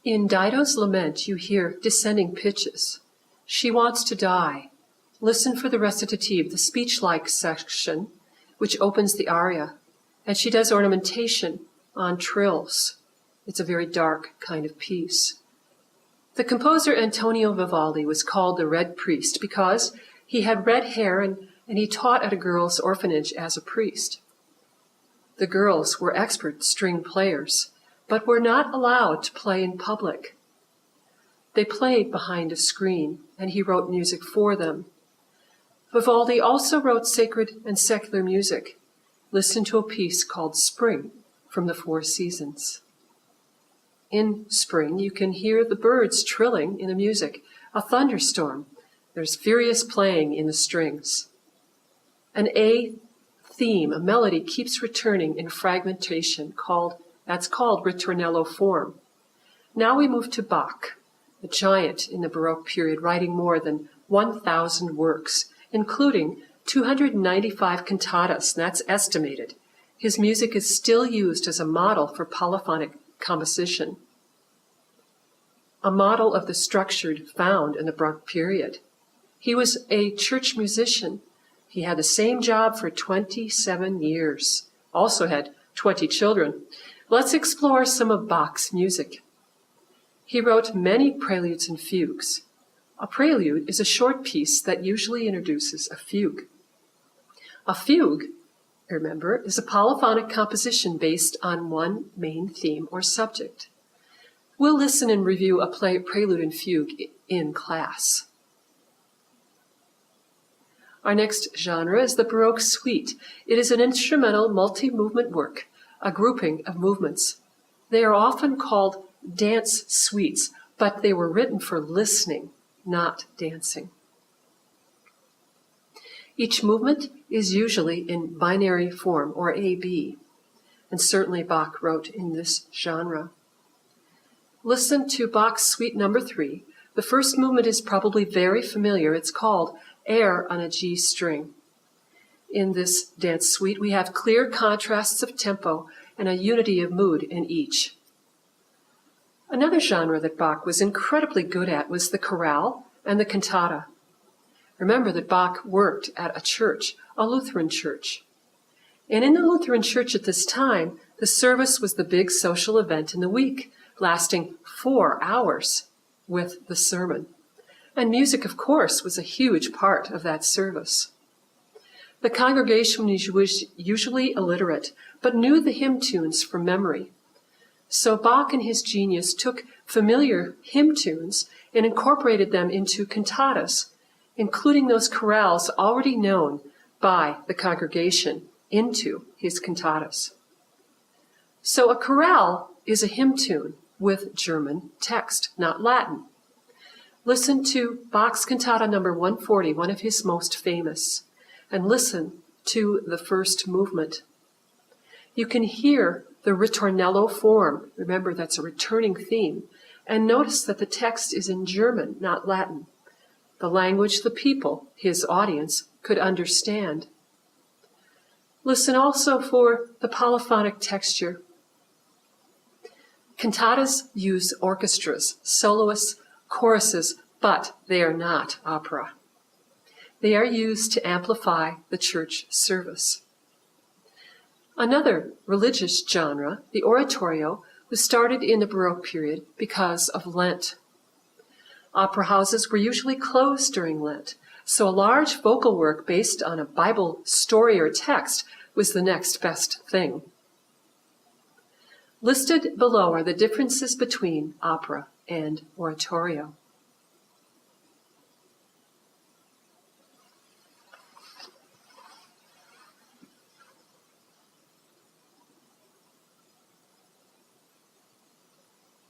In Dido's lament, you hear descending pitches. She wants to die. Listen for the recitative, the speech-like section, which opens the aria, and she does ornamentation on trills. It's a very dark kind of piece. The composer Antonio Vivaldi was called the Red Priest because he had red hair and he taught at a girls' orphanage as a priest. The girls were expert string players, but were not allowed to play in public. They played behind a screen, and he wrote music for them. Vivaldi also wrote sacred and secular music. Listen to a piece called Spring from the Four Seasons. In spring, you can hear the birds trilling in the music, a thunderstorm. There's furious playing in the strings. An A theme, a melody, keeps returning in fragmentation, that's called ritornello form. Now we move to Bach, a giant in the Baroque period, writing more than 1,000 works, including 295 cantatas, that's estimated. His music is still used as a model for polyphonic composition, a model of the structure found in the Baroque period. He was a church musician. He had the same job for 27 years, also had 20 children. Let's explore some of Bach's music. He wrote many preludes and fugues. A prelude is a short piece that usually introduces a fugue. A fugue, remember, is a polyphonic composition based on one main theme or subject. We'll listen and review a prelude and fugue in class. Our next genre is the Baroque suite. It is an instrumental multi-movement work, a grouping of movements. They are often called dance suites, but they were written for listening, not dancing. Each movement is usually in binary form, or AB, and certainly Bach wrote in this genre. Listen to Bach's Suite Number 3. The first movement is probably very familiar. It's called Air on a G string. In this dance suite, we have clear contrasts of tempo and a unity of mood in each. Another genre that Bach was incredibly good at was the chorale and the cantata. Remember that Bach worked at a church, a Lutheran church. And in the Lutheran church at this time, the service was the big social event in the week, lasting 4 hours with the sermon. And music, of course, was a huge part of that service. The congregation was usually illiterate, but knew the hymn tunes from memory. So Bach in his genius took familiar hymn tunes and incorporated them into cantatas, including those chorales already known by the congregation, into his cantatas. So a chorale is a hymn tune with German text, not Latin. Listen to Bach's cantata number 140, one of his most famous, and listen to the first movement. You can hear the ritornello form. Remember, that's a returning theme. And notice that the text is in German, not Latin, the language the people, his audience, could understand. Listen also for the polyphonic texture. Cantatas use orchestras, soloists, choruses, but they are not opera. They are used to amplify the church service. Another religious genre, the oratorio, was started in the Baroque period because of Lent. Opera houses were usually closed during Lent, so a large vocal work based on a Bible story or text was the next best thing. Listed below are the differences between opera and oratorio.